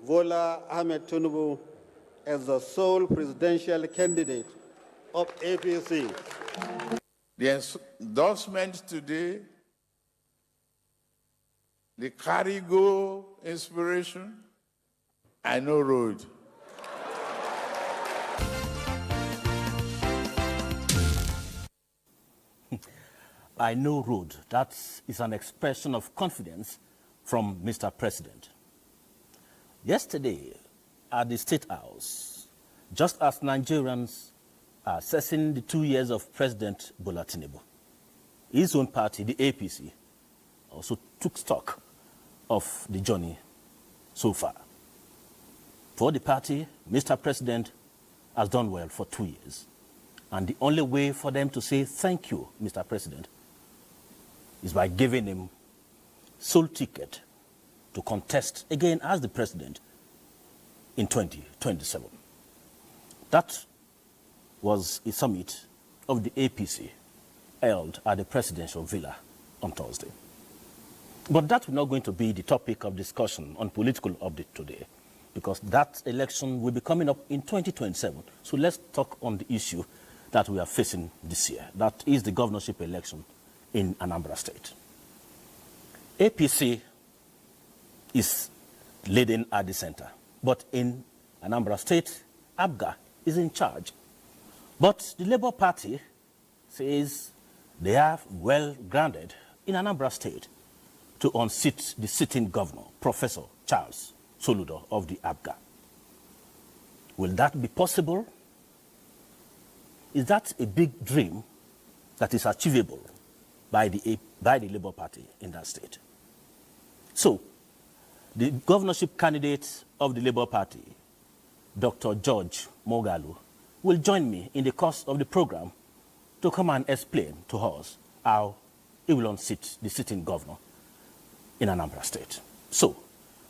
Bola Ahmed Tinubu as the sole presidential candidate of APC. The endorsement today, the carry-go inspiration, I know road. I know road. That is an expression of confidence from Mr. President. Yesterday, at the State House, just as Nigerians are assessing the 2 years of President Bola Tinubu, his own party, the APC, also took stock of the journey so far. For the party, Mr. President has done well for 2 years. And the only way for them to say thank you, Mr. President, is by giving him sole ticket to contest again as the president in 2027. That was a summit of the APC held at the presidential villa on Thursday. But that's not going to be the topic of discussion on Political Update today, because that election will be coming up in 2027. So let's talk on the issue that we are facing this year. That is the governorship election in Anambra State. APC is leading at the center, but in Anambra State, Abuja is in charge. But the Labour Party says they are well grounded in Anambra State to unseat the sitting governor, Professor Charles Soludo of the Abuja. Will that be possible? Is that a big dream that is achievable by the Labour Party in that state? So, the governorship candidate of the Labour Party, Dr. George Mogalu, will join me in the course of the program to come and explain to us how he will unseat the sitting governor in Anambra State. So,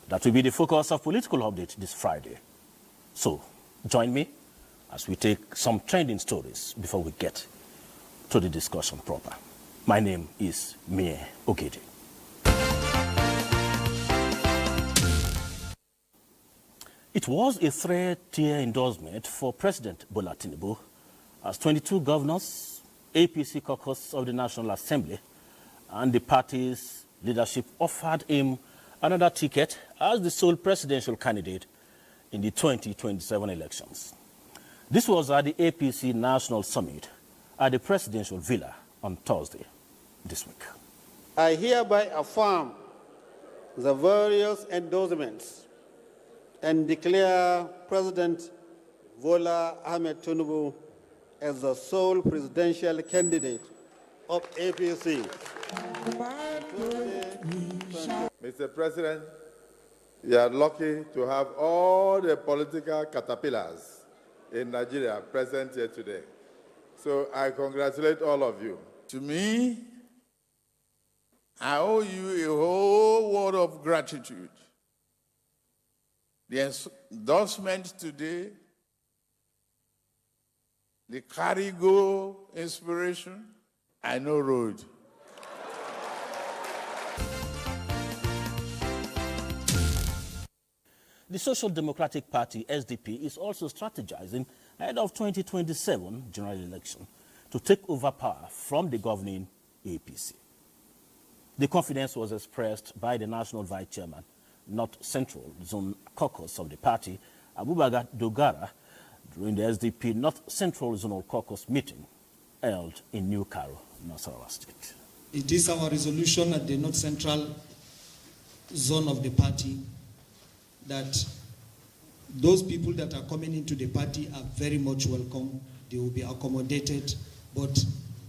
that will be the focus of Political Update this Friday. So, join me as we take some trending stories before we get to the discussion proper. My name is Mie Ogede. It was a three-tier endorsement for President Bola Tinubu as 22 governors, APC caucus of the National Assembly, and the party's leadership offered him another ticket as the sole presidential candidate in the 2027 elections. This was at the APC National Summit at the Presidential Villa on Thursday this week. I hereby affirm the various endorsements and declare President Bola Ahmed Tinubu as the sole presidential candidate of APC. Mr. President, you are lucky to have all the political caterpillars in Nigeria present here today. So I congratulate all of you. To me, I owe you a whole world of gratitude. The endorsement today, the carry-go inspiration, I know road. The Social Democratic Party, SDP, is also strategizing ahead of 2027 general election to take over power from the governing APC. The confidence was expressed by the National Vice Chairman, North Central Zone Caucus of the party, Abuja Dogara, during the SDP North Central Zonal Caucus meeting held in New Cairo, Nasarawa State. It is our resolution at the North Central Zone of the party that those people that are coming into the party are very much welcome. They will be accommodated, but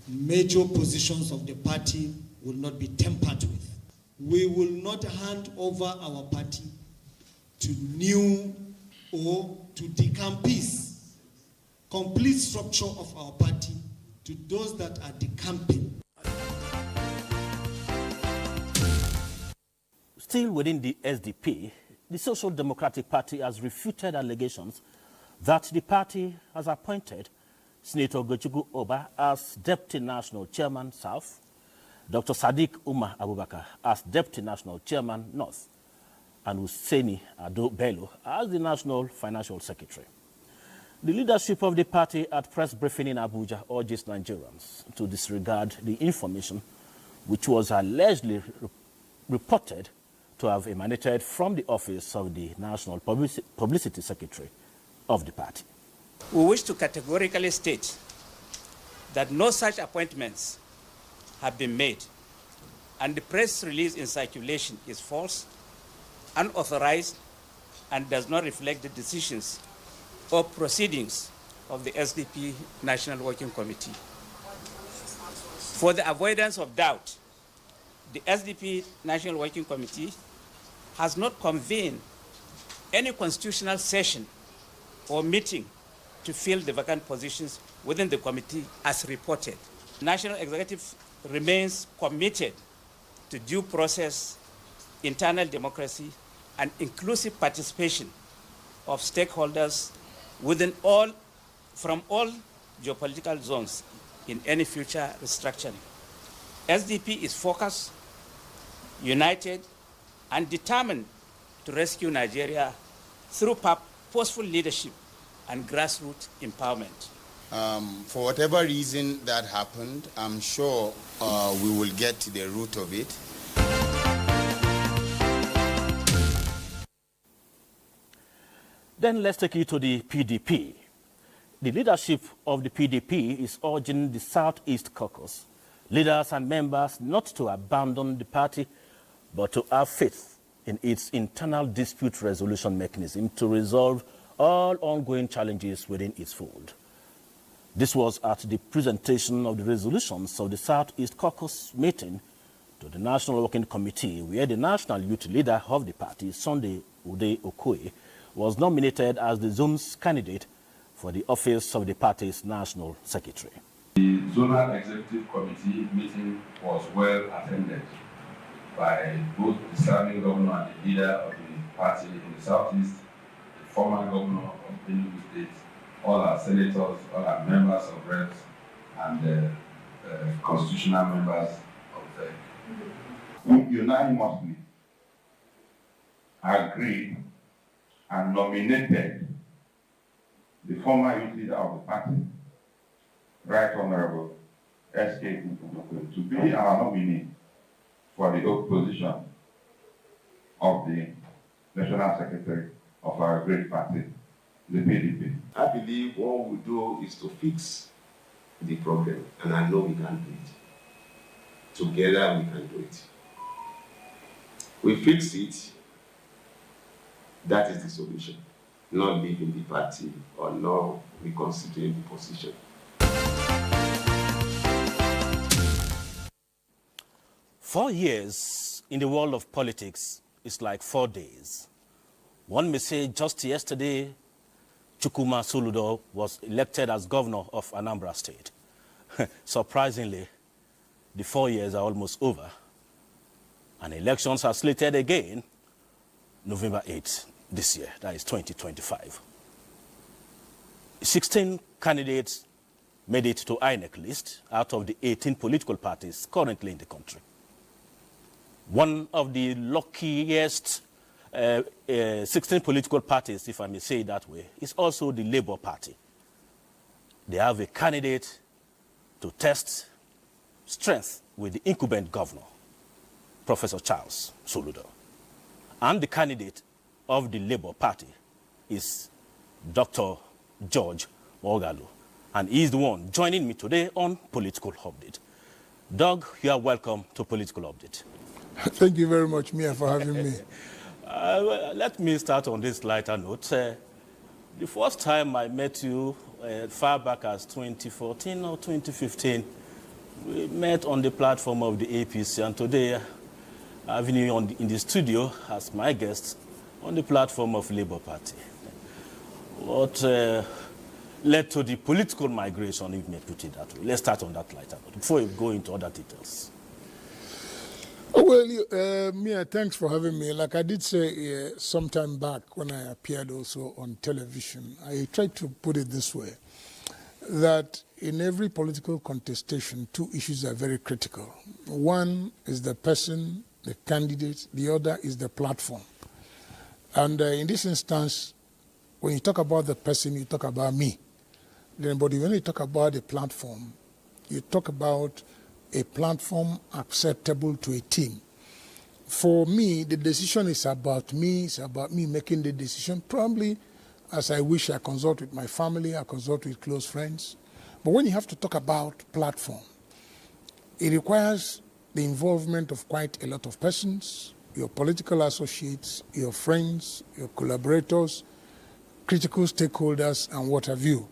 major positions of the party will not be tampered with. We will not hand over our party to new or to decampis. Complete structure of our party to those that are decamping. Still within the SDP, the Social Democratic Party has refuted allegations that the party has appointed Senator Gochugu Oba as Deputy National Chairman South, Dr. Sadiq Umar Abubakar as Deputy National Chairman North, and Hussaini Ado Bello as the National Financial Secretary. The leadership of the party at press briefing in Abuja urges Nigerians to disregard the information which was allegedly reported to have emanated from the office of the National Publicity Secretary of the party. We wish to categorically state that no such appointments have been made, and the press release in circulation is false, unauthorized, and does not reflect the decisions or proceedings of the SDP National Working Committee. For the avoidance of doubt, the SDP National Working Committee has not convened any constitutional session or meeting to fill the vacant positions within the committee as reported. The National Executive remains committed to due process, internal democracy, and inclusive participation of stakeholders from all geopolitical zones in any future restructuring. SDP is focused, united, and determined to rescue Nigeria through purposeful leadership and grassroots empowerment. For whatever reason that happened, I'm sure we will get to the root of it. Then let's take you to the PDP. The leadership of the PDP is urging the Southeast Caucus leaders and members not to abandon the party, but to have faith in its internal dispute resolution mechanism to resolve all ongoing challenges within its fold. This was at the presentation of the resolutions of the Southeast Caucus meeting to the National Working Committee, where the national youth leader of the party, Sunday Ude Okoye, was nominated as the zone's candidate for the office of the party's national secretary. The Zonal Executive Committee meeting was well attended by both the serving governor and the leader of the party in the Southeast, the former governor of Enugu State, all our senators, all our members of reps, and the constitutional members of the unanimously agreed and nominated the former youth leader of the party, Right Honorable S.K. to be our nominee for the position of the National Secretary of our great party, the PDP. I believe what we do is to fix the problem, and I know we can do it. Together we can do it. We fix it, that is the solution. Not leaving the party or not reconsidering the position. "4 years in the world of politics is like 4 days. One may say just yesterday, Chukwuma Soludo was elected as governor of Anambra State. Surprisingly, the 4 years are almost over, and elections are slated again November 8th this year, that is 2025. 16 candidates made it to INEC list out of the 18 political parties currently in the country. One of the luckiest 16 political parties, if I may say it that way, is also the Labour Party. They have a candidate to test strength with the incumbent governor, Professor Charles Soludo. And the candidate of the Labour Party is Dr. George Moghalu, and he is the one joining me today on Political Update. Doug, you are welcome to Political Update. Thank you very much, Mia, for having me. Let me start on this lighter note. The first time I met you, far back as 2014 or 2015, we met on the platform of the APC, and today having you in the studio as my guest on the platform of Labour Party. What led to the political migration, if you may put it that way? Let's start on that lighter note before we go into other details. Oh, well, Mia, thanks for having me. Like I did say some time back when I appeared also on television, I tried to put it this way, that in every political contestation, two issues are very critical. One is the person, the candidate, the other is the platform. And in this instance, when you talk about the person, you talk about me. Then, but when you talk about a platform, you talk about a platform acceptable to a team. For me, the decision is about me. It's about me making the decision. Probably, as I wish, I consult with my family, I consult with close friends. But when you have to talk about platform, it requires the involvement of quite a lot of persons, your political associates, your friends, your collaborators, critical stakeholders, and what have you.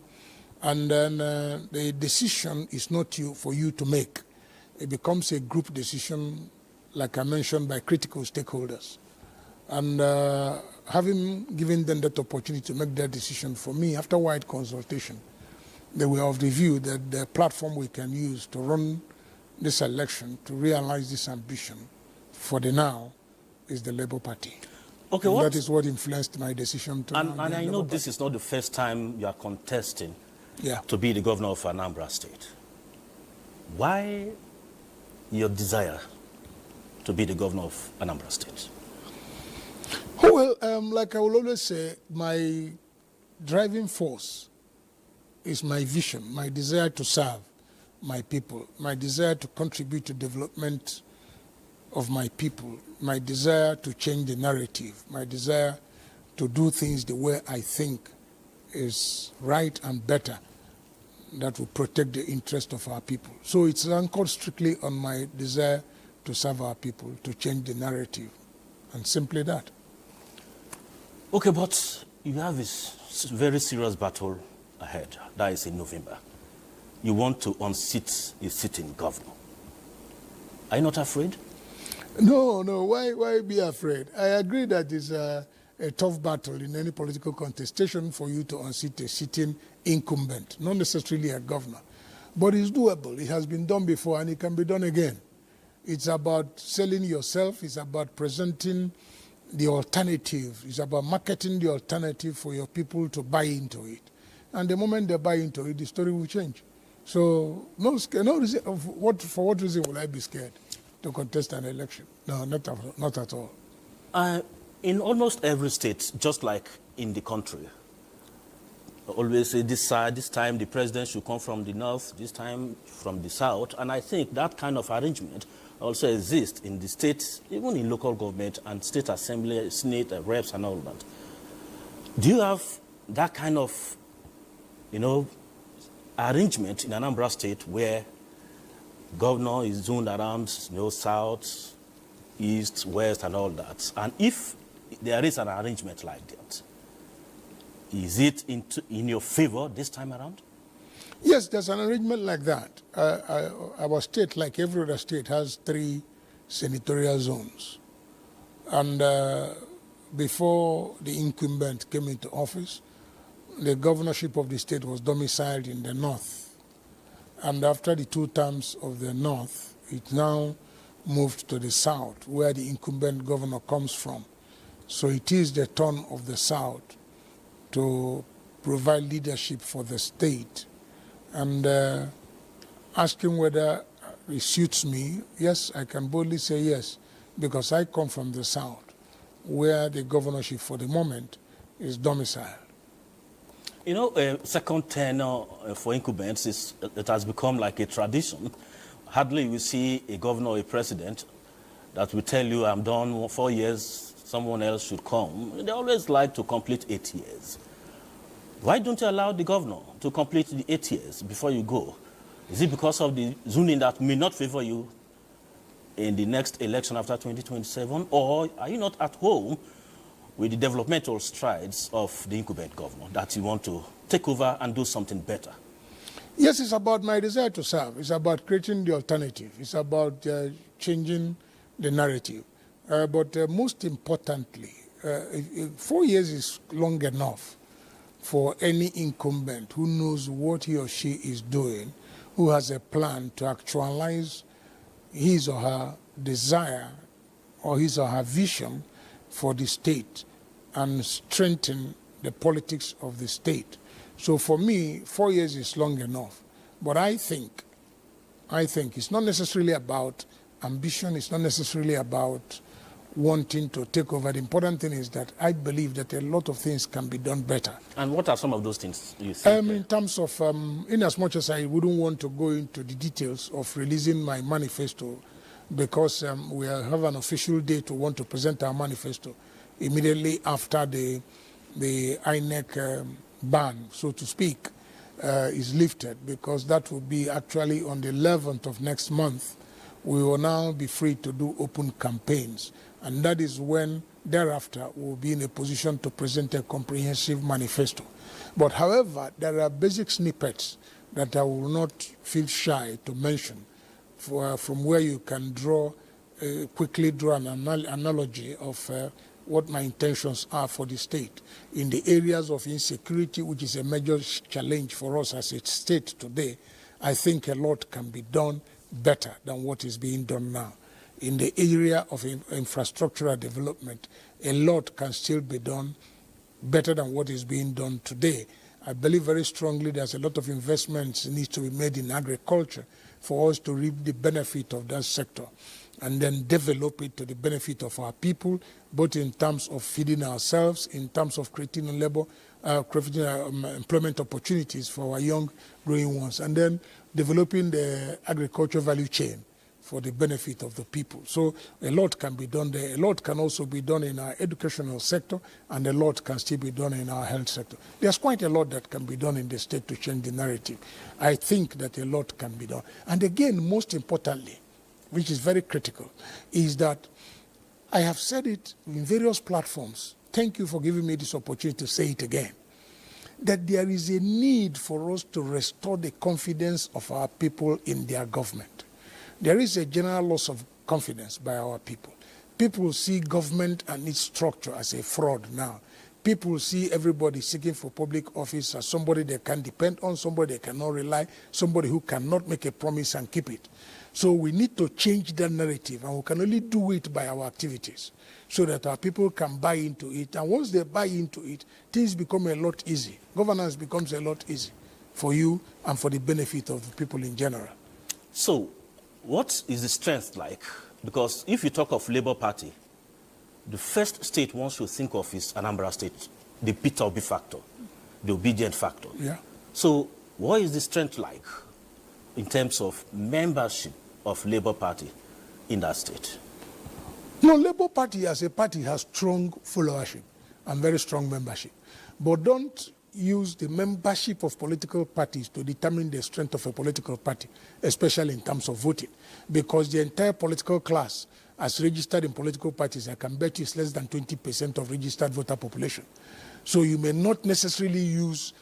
And then the decision is not for you to make. It becomes a group decision, like I mentioned, by critical stakeholders. And having given them that opportunity to make that decision, for me, after wide consultation, they were of the view that the platform we can use to run this election, to realize this ambition for the now, is the Labour Party. Okay, that is what influenced my decision to. And I know this is not the first time you are contesting to be the governor of Anambra State. Why your desire to be the governor of Anambra State? Well, like I will always say, my driving force is my vision, my desire to serve my people, my desire to contribute to development of my people, my desire to change the narrative, my desire to do things the way I think is right and better, that will protect the interest of our people. So it's anchored strictly on my desire to serve our people, to change the narrative, and simply that. Okay, but you have this very serious battle ahead. That is in November. You want to unseat a sitting governor. Are you not afraid? No. Why be afraid? I agree that it's a tough battle in any political contestation for you to unseat a sitting incumbent, not necessarily a governor. But it's doable. It has been done before and it can be done again. It's about selling yourself. It's about presenting the alternative. It's about marketing the alternative for your people to buy into it. And the moment they buy into it, the story will change. So no reason, for what reason will I be scared to contest an election? No, not at all. In almost every state, just like in the country, always say this time the president should come from the north, this time from the south. And I think that kind of arrangement also exists in the states, even in local government and state assembly, senate, reps and all that. Do you have that kind of, arrangement in Anambra State where governor is zoned around, south, east, west, and all that? And if there is an arrangement like that, is it in your favor this time around? Yes, there's an arrangement like that. Our state, like every other state, has 3 senatorial zones. And before the incumbent came into office, the governorship of the state was domiciled in the north. And after the 2 terms of the north, it now moved to the south, where the incumbent governor comes from. So it is the turn of the south to provide leadership for the state. And asking whether it suits me, yes, I can boldly say yes, because I come from the south, where the governorship for the moment is domiciled. Second tenure for incumbents, it has become like a tradition. Hardly you see a governor or a president that will tell you, I'm done 4 years, someone else should come. They always like to complete 8 years. Why don't you allow the governor to complete the 8 years before you go? Is it because of the zoning that may not favor you in the next election after 2027? Or are you not at home with the developmental strides of the incumbent governor that you want to take over and do something better? Yes, it's about my desire to serve. It's about creating the alternative. It's about changing the narrative. But most importantly, 4 years is long enough for any incumbent who knows what he or she is doing, who has a plan to actualize his or her desire or his or her vision for the state and strengthen the politics of the state. So for me, 4 years is long enough. But I think it's not necessarily about ambition, it's not necessarily about wanting to take over. The important thing is that I believe that a lot of things can be done better. And what are some of those things you think? In terms of, in as much as I wouldn't want to go into the details of releasing my manifesto, because we have an official date to want to present our manifesto immediately after the INEC ban, so to speak, is lifted, because that will be actually on the 11th of next month. We will now be free to do open campaigns, and that is when thereafter we'll be in a position to present a comprehensive manifesto. But however, there are basic snippets that I will not feel shy to mention, from where you can quickly draw an analogy of what my intentions are for the state. In the areas of insecurity, which is a major challenge for us as a state today, I think a lot can be done better than what is being done now. In the area of infrastructural development, a lot can still be done better than what is being done today. I believe very strongly there's a lot of investments needs to be made in agriculture for us to reap the benefit of that sector, and then develop it to the benefit of our people, both in terms of feeding ourselves, in terms of creating creating employment opportunities for our young growing ones, and then developing the agriculture value chain for the benefit of the people. So a lot can be done there. A lot can also be done in our educational sector, and a lot can still be done in our health sector. There's quite a lot that can be done in the state to change the narrative. I think that a lot can be done. And again, most importantly, which is very critical, is that I have said it in various platforms. Thank you for giving me this opportunity to say it again, that there is a need for us to restore the confidence of our people in their government. There is a general loss of confidence by our people. People see government and its structure as a fraud now. People see everybody seeking for public office as somebody they can depend on, somebody they cannot rely, somebody who cannot make a promise and keep it. So we need to change that narrative, and we can only do it by our activities so that our people can buy into it. And once they buy into it, things become a lot easy. Governance becomes a lot easy for you and for the benefit of the people in general. So what is the strength like? Because if you talk of Labour Party, the first state one should think of is Anambra State, the Peter Obi factor, the obedient factor. Yeah. So what is the strength like in terms of membership of Labour Party in that state? No, Labour Party as a party has strong followership and very strong membership. But don't use the membership of political parties to determine the strength of a political party, especially in terms of voting. Because the entire political class, as registered in political parties, I can bet you is less than 20% of registered voter population. So you may not necessarily use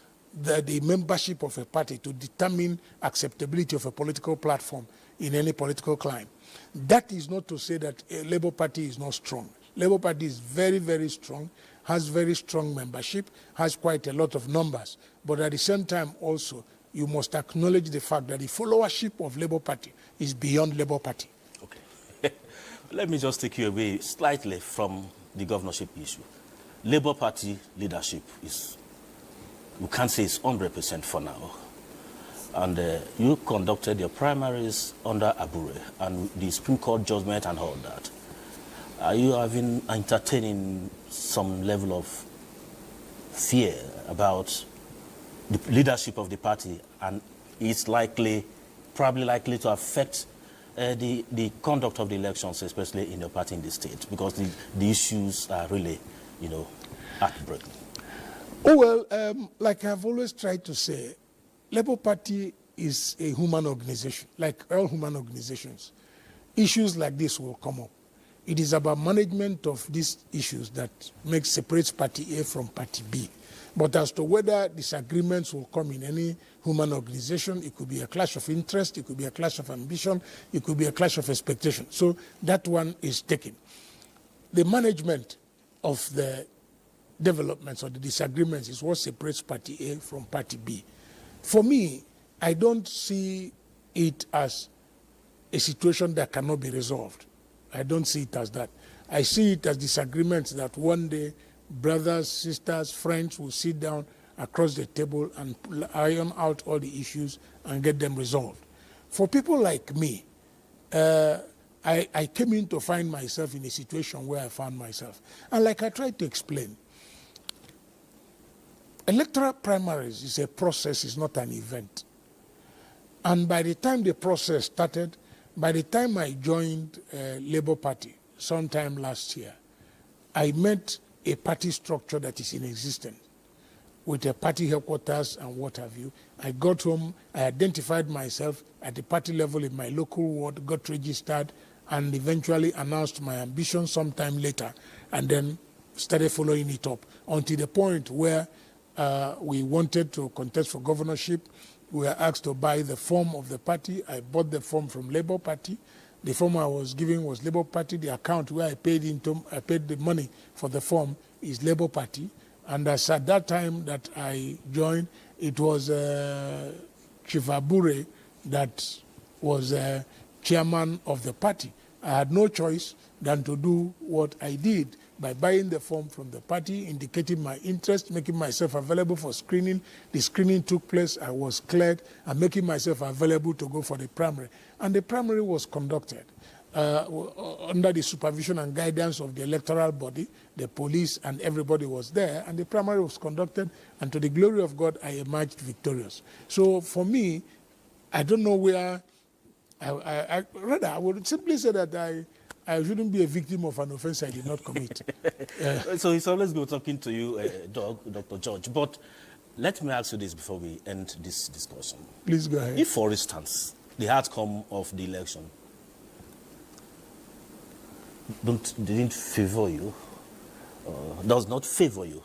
the membership of a party to determine acceptability of a political platform in any political climate. That is not to say that a Labour Party is not strong. Labour Party is very, very strong, has very strong membership, has quite a lot of numbers. But at the same time also, you must acknowledge the fact that the followership of Labour Party is beyond Labour Party. Okay. Let me just take you away slightly from the governorship issue. Labour Party leadership is, we can't say it's 100% for now. And you conducted your primaries under Abuja and the Supreme Court judgment and all that. Are you entertaining some level of fear about the leadership of the party, and it's probably likely to affect the conduct of the elections, especially in your party in the state, because the issues are really, heartbreaking? Oh, well, like I've always tried to say, Labour Party is a human organization, like all human organizations. Issues like this will come up. It is about management of these issues that separates Party A from Party B. But as to whether disagreements will come in any human organization, it could be a clash of interest, it could be a clash of ambition, it could be a clash of expectation. So that one is taken. The management of the developments or the disagreements is what separates Party A from Party B. For me, I don't see it as a situation that cannot be resolved. I don't see it as that. I see it as disagreements that one day brothers, sisters, friends will sit down across the table and iron out all the issues and get them resolved. For people like me, I I came in to find myself in a situation where I found myself. And like I tried to explain, electoral primaries is a process, it's not an event. And by the time the process started, by the time I joined Labour Party sometime last year, I met a party structure that is in existence with a party headquarters and what have you. I got home, I identified myself at the party level in my local ward, got registered, and eventually announced my ambition sometime later, and then started following it up until the point where we wanted to contest for governorship. We were asked to buy the form of the party. I bought the form from Labour Party. The form I was giving was Labour Party. The account where I paid the money for the form is Labour Party. And as at that time that I joined, it was Chief Abure that was chairman of the party. I had no choice than to do what I did by buying the form from the party, indicating my interest, making myself available for screening. The screening took place, I was cleared, and making myself available to go for the primary. And the primary was conducted under the supervision and guidance of the electoral body, the police, and everybody was there, and the primary was conducted, and to the glory of God, I emerged victorious. So for me, I don't know where, rather, I would simply say that I shouldn't be a victim of an offense I did not commit. So it's always good talking to you, Dr. George. But let me ask you this before we end this discussion. Please go ahead. If, for instance, the outcome of the election didn't favor you, does not favor you,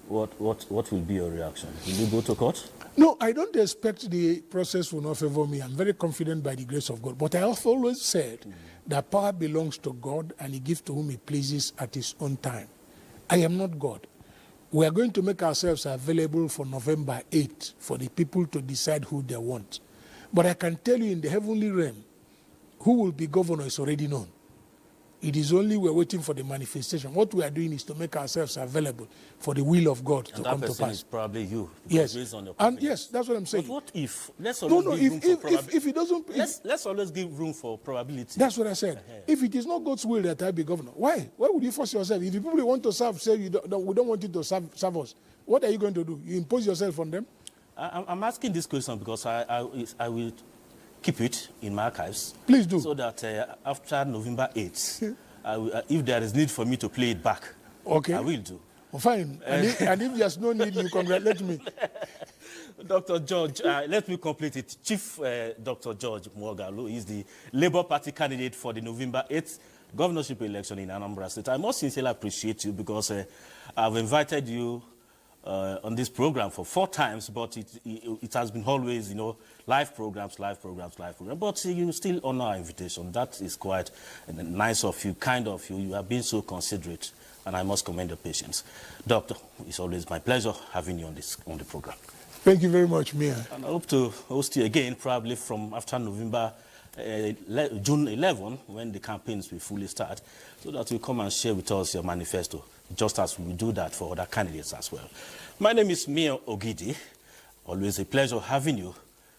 what will be your reaction? Will you go to court? No, I don't expect the process will not favor me. I'm very confident by the grace of God. But I have always said that power belongs to God and he gives to whom he pleases at his own time. I am not God. We are going to make ourselves available for November 8th for the people to decide who they want. But I can tell you in the heavenly realm, who will be governor is already known. It is only we're waiting for the manifestation. What we are doing is to make ourselves available for the will of God to come to pass. And that person is probably you. Yes. Based on your and yes, that's what I'm saying. But what if? Let's always give room for probability. If it doesn't... Let's always give room for probability. That's what I said. If it is not God's will that I be governor, why? Why would you force yourself? If the people you want to serve say we don't want you to serve us, what are you going to do? You impose yourself on them? I'm asking this question because I will keep it in my archives. Please do. So that after November 8th, if there is need for me to play it back, okay, I will do. Well, fine. And if there's no need, you congratulate me. Dr. George, let me complete it. Chief Dr. George Mwogalu is the Labour Party candidate for the November 8th governorship election in Anambra State. I most sincerely appreciate you because I've invited you on this program for 4 times, but it has been always, live programs. But you still honor our invitation. That is quite nice of you, kind of you. You have been so considerate, and I must commend your patience. Doctor, it's always my pleasure having you on the program. Thank you very much, Mia. And I hope to host you again, probably from after November, June 11, when the campaigns will fully start, so that you come and share with us your manifesto, just as we do that for other candidates as well. My name is Mia Ogidi. Always a pleasure having you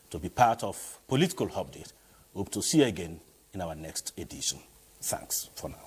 to be part of Political Update. Hope to see you again in our next edition. Thanks for now.